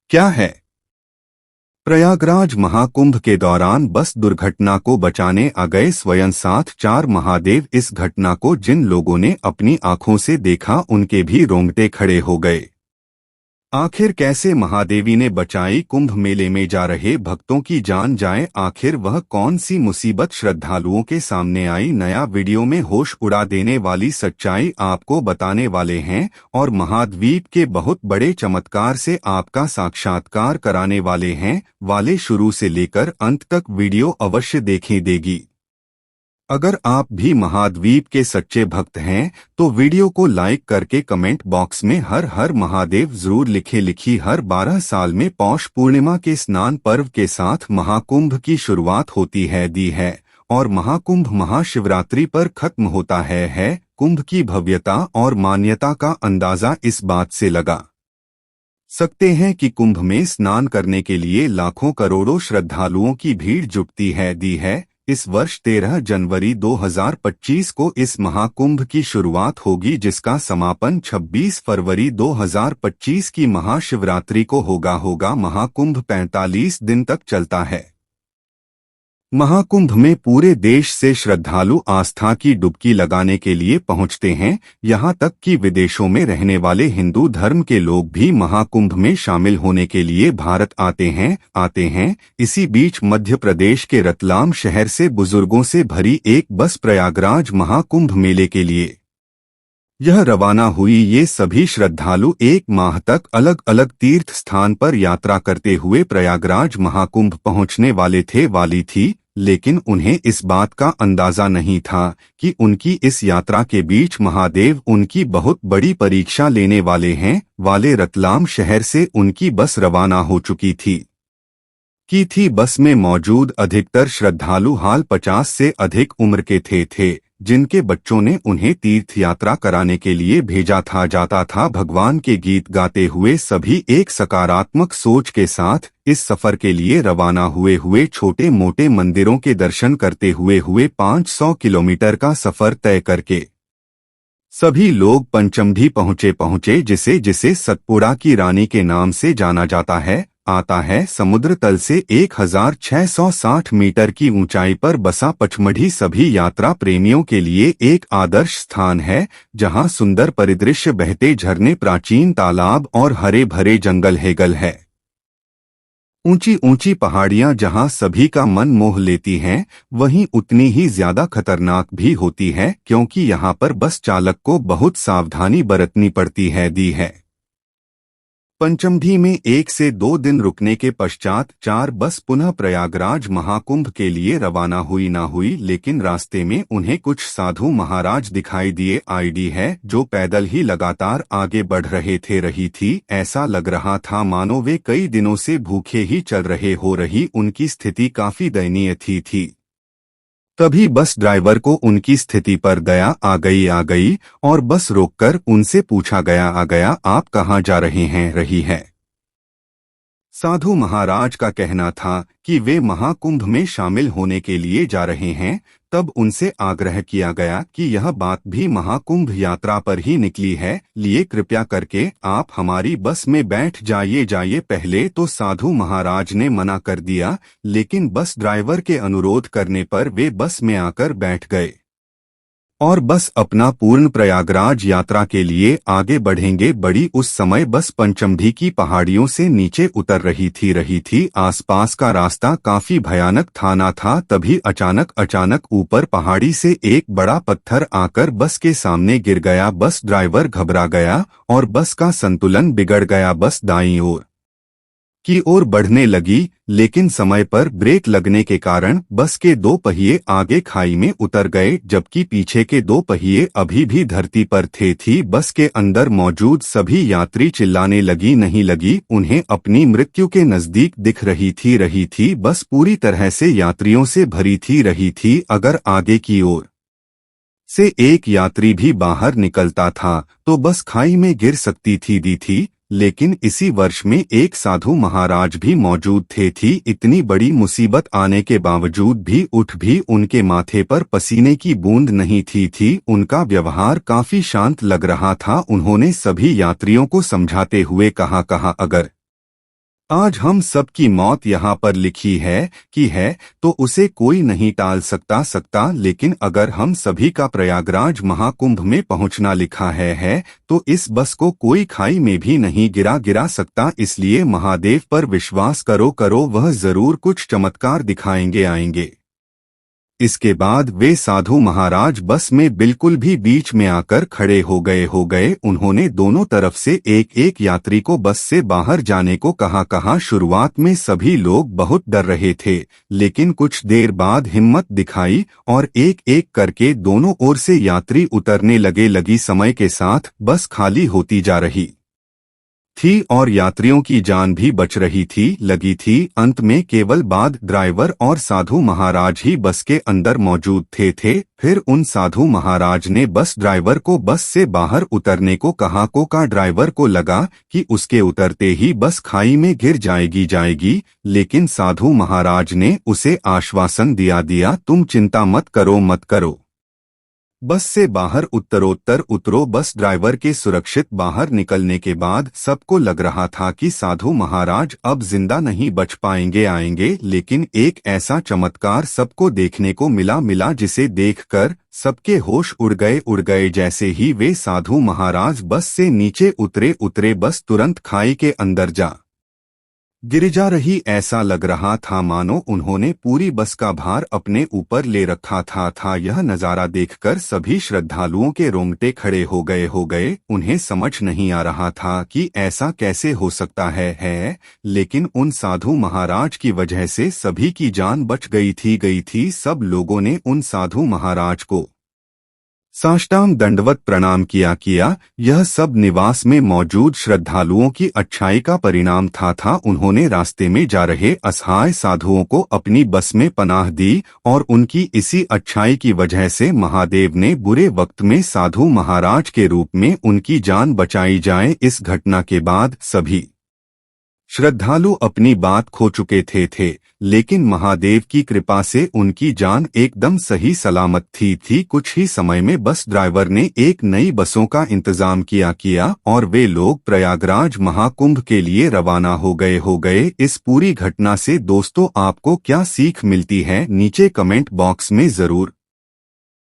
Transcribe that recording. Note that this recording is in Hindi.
क्या है? प्रयागराज महाकुंभ के दौरान बस दुर्घटना को बचाने आ गए स्वयं साथ 4 महादेव। इस घटना को जिन लोगों ने अपनी आंखों से देखा उनके भी रोंगटे खड़े हो गए। आखिर कैसे महादेवी ने बचाई कुंभ मेले में जा रहे भक्तों की जान? जाए आखिर वह कौन सी मुसीबत श्रद्धालुओं के सामने आई? नया वीडियो में होश उड़ा देने वाली सच्चाई आपको बताने वाले हैं और महाद्वीप के बहुत बड़े चमत्कार से आपका साक्षात्कार कराने वाले हैं। शुरू से लेकर अंत तक वीडियो अवश्य देखी देगी। अगर आप भी महाद्वीप के सच्चे भक्त हैं तो वीडियो को लाइक करके कमेंट बॉक्स में हर हर महादेव जरूर लिखे। लिखी हर 12 साल में पौष पूर्णिमा के स्नान पर्व के साथ महाकुंभ की शुरुआत होती है और महाकुंभ महाशिवरात्रि पर खत्म होता है। कुंभ की भव्यता और मान्यता का अंदाजा इस बात से लगा सकते हैं कि कुंभ में स्नान करने के लिए लाखों करोड़ों श्रद्धालुओं की भीड़ जुटती है। इस वर्ष 13 जनवरी 2025 को इस महाकुंभ की शुरुआत होगी, जिसका समापन 26 फरवरी 2025 की महाशिवरात्रि को होगा। महाकुंभ 45 दिन तक चलता है। महाकुंभ में पूरे देश से श्रद्धालु आस्था की डुबकी लगाने के लिए पहुंचते हैं। यहां तक कि विदेशों में रहने वाले हिंदू धर्म के लोग भी महाकुंभ में शामिल होने के लिए भारत आते हैं। इसी बीच मध्य प्रदेश के रतलाम शहर से बुजुर्गों से भरी एक बस प्रयागराज महाकुंभ मेले के लिए यह रवाना हुई। ये सभी श्रद्धालु 1 माह तक अलग अलग तीर्थ स्थान पर यात्रा करते हुए प्रयागराज महाकुंभ पहुंचने वाले थी, लेकिन उन्हें इस बात का अंदाजा नहीं था कि उनकी इस यात्रा के बीच महादेव उनकी बहुत बड़ी परीक्षा लेने वाले हैं। रतलाम शहर से उनकी बस रवाना हो चुकी थी। बस में मौजूद अधिकतर श्रद्धालु हाल 50 से अधिक उम्र के थे, जिनके बच्चों ने उन्हें तीर्थ यात्रा कराने के लिए भेजा जाता था। भगवान के गीत गाते हुए सभी एक सकारात्मक सोच के साथ इस सफर के लिए रवाना हुए छोटे मोटे मंदिरों के दर्शन करते हुए 500 किलोमीटर का सफर तय करके सभी लोग पंचमढ़ी पहुंचे, जिसे सतपुड़ा की रानी के नाम से जाना जाता है। समुद्र तल से 1660 मीटर की ऊंचाई पर बसा पचमढ़ी सभी यात्रा प्रेमियों के लिए एक आदर्श स्थान है, जहां सुंदर परिदृश्य, बहते झरने, प्राचीन तालाब और हरे भरे जंगल है। ऊंची पहाड़ियां जहां सभी का मन मोह लेती हैं, वहीं उतनी ही ज्यादा खतरनाक भी होती है, क्योंकि यहां पर बस चालक को बहुत सावधानी बरतनी पड़ती है। पंचमढ़ी में 1 से 2 दिन रुकने के पश्चात 4 बस पुनः प्रयागराज महाकुंभ के लिए रवाना हुई, लेकिन रास्ते में उन्हें कुछ साधु महाराज दिखाई दिए जो पैदल ही लगातार आगे बढ़ रही थी। ऐसा लग रहा था मानो वे कई दिनों से भूखे ही चल रही उनकी स्थिति काफी दयनीय थी। तभी बस ड्राइवर को उनकी स्थिति पर दया आ गई और बस रोककर उनसे पूछा गया आप कहाँ जा रही है। साधु महाराज का कहना था कि वे महाकुंभ में शामिल होने के लिए जा रहे हैं। तब उनसे आग्रह किया गया कि यह बात भी महाकुंभ यात्रा पर ही निकली है, लिए कृपया करके आप हमारी बस में बैठ जाइए। पहले तो साधु महाराज ने मना कर दिया, लेकिन बस ड्राइवर के अनुरोध करने पर वे बस में आकर बैठ गए और बस अपना पूर्ण प्रयागराज यात्रा के लिए आगे बढ़ेंगे। उस समय बस पंचमढ़ी की पहाड़ियों से नीचे उतर रही थी। आसपास का रास्ता काफी भयानक था। तभी अचानक ऊपर पहाड़ी से एक बड़ा पत्थर आकर बस के सामने गिर गया। बस ड्राइवर घबरा गया और बस का संतुलन बिगड़ गया। बस दाईं ओर की ओर बढ़ने लगी, लेकिन समय पर ब्रेक लगने के कारण बस के 2 पहिए आगे खाई में उतर गए, जबकि पीछे के 2 पहिए अभी भी धरती पर थी। बस के अंदर मौजूद सभी यात्री चिल्लाने नहीं लगी, उन्हें अपनी मृत्यु के नजदीक दिख रही थी। बस पूरी तरह से यात्रियों से भरी थी। अगर आगे की ओर से एक यात्री भी बाहर निकलता था तो बस खाई में गिर सकती थी। लेकिन इसी वर्ष में एक साधु महाराज भी मौजूद थे। इतनी बड़ी मुसीबत आने के बावजूद भी उनके माथे पर पसीने की बूंद नहीं थी। उनका व्यवहार काफी शांत लग रहा था। उन्होंने सभी यात्रियों को समझाते हुए कहा अगर आज हम सबकी मौत यहाँ पर लिखी है कि है तो उसे कोई नहीं टाल सकता लेकिन अगर हम सभी का प्रयागराज महाकुंभ में पहुँचना लिखा है तो इस बस को कोई खाई में भी नहीं गिरा सकता। इसलिए महादेव पर विश्वास करो वह जरूर कुछ चमत्कार दिखाएंगे आएंगे। इसके बाद वे साधु महाराज बस में बिल्कुल भी बीच में आकर खड़े हो गए। उन्होंने दोनों तरफ से एक एक यात्री को बस से बाहर जाने को कहा। शुरुआत में सभी लोग बहुत डर रहे थे, लेकिन कुछ देर बाद हिम्मत दिखाई और एक एक करके दोनों ओर से यात्री उतरने लगी समय के साथ बस खाली होती जा रही थी और यात्रियों की जान भी बच रही थी। अंत में केवल बाद ड्राइवर और साधु महाराज ही बस के अंदर मौजूद थे। फिर उन साधु महाराज ने बस ड्राइवर को बस से बाहर उतरने को कहा। ड्राइवर को लगा कि उसके उतरते ही बस खाई में गिर जाएगी, लेकिन साधु महाराज ने उसे आश्वासन दिया तुम चिंता मत करो। बस से बाहर उत्तरोत्तर उतरो। बस ड्राइवर के सुरक्षित बाहर निकलने के बाद सबको लग रहा था कि साधु महाराज अब जिंदा नहीं बच आएंगे, लेकिन एक ऐसा चमत्कार सबको देखने को मिला जिसे देखकर सबके होश उड़ गए। जैसे ही वे साधु महाराज बस से नीचे उतरे बस तुरंत खाई के अंदर जा गिर जा रही। ऐसा लग रहा था मानो उन्होंने पूरी बस का भार अपने ऊपर ले रखा था। यह नजारा देखकर सभी श्रद्धालुओं के रोंगटे खड़े हो गए। उन्हें समझ नहीं आ रहा था कि ऐसा कैसे हो सकता है, लेकिन उन साधु महाराज की वजह से सभी की जान बच गई थी। सब लोगों ने उन साधु महाराज को साष्टांग दंडवत प्रणाम किया। यह सब निवास में मौजूद श्रद्धालुओं की अच्छाई का परिणाम था। उन्होंने रास्ते में जा रहे असहाय साधुओं को अपनी बस में पनाह दी और उनकी इसी अच्छाई की वजह से महादेव ने बुरे वक्त में साधु महाराज के रूप में उनकी जान बचाई जाए। इस घटना के बाद सभी श्रद्धालु अपनी बात खो चुके थे, लेकिन महादेव की कृपा से उनकी जान एकदम सही सलामत थी। कुछ ही समय में बस ड्राइवर ने एक नई बसों का इंतजाम किया और वे लोग प्रयागराज महाकुंभ के लिए रवाना हो गए। इस पूरी घटना से दोस्तों आपको क्या सीख मिलती है, नीचे कमेंट बॉक्स में जरूर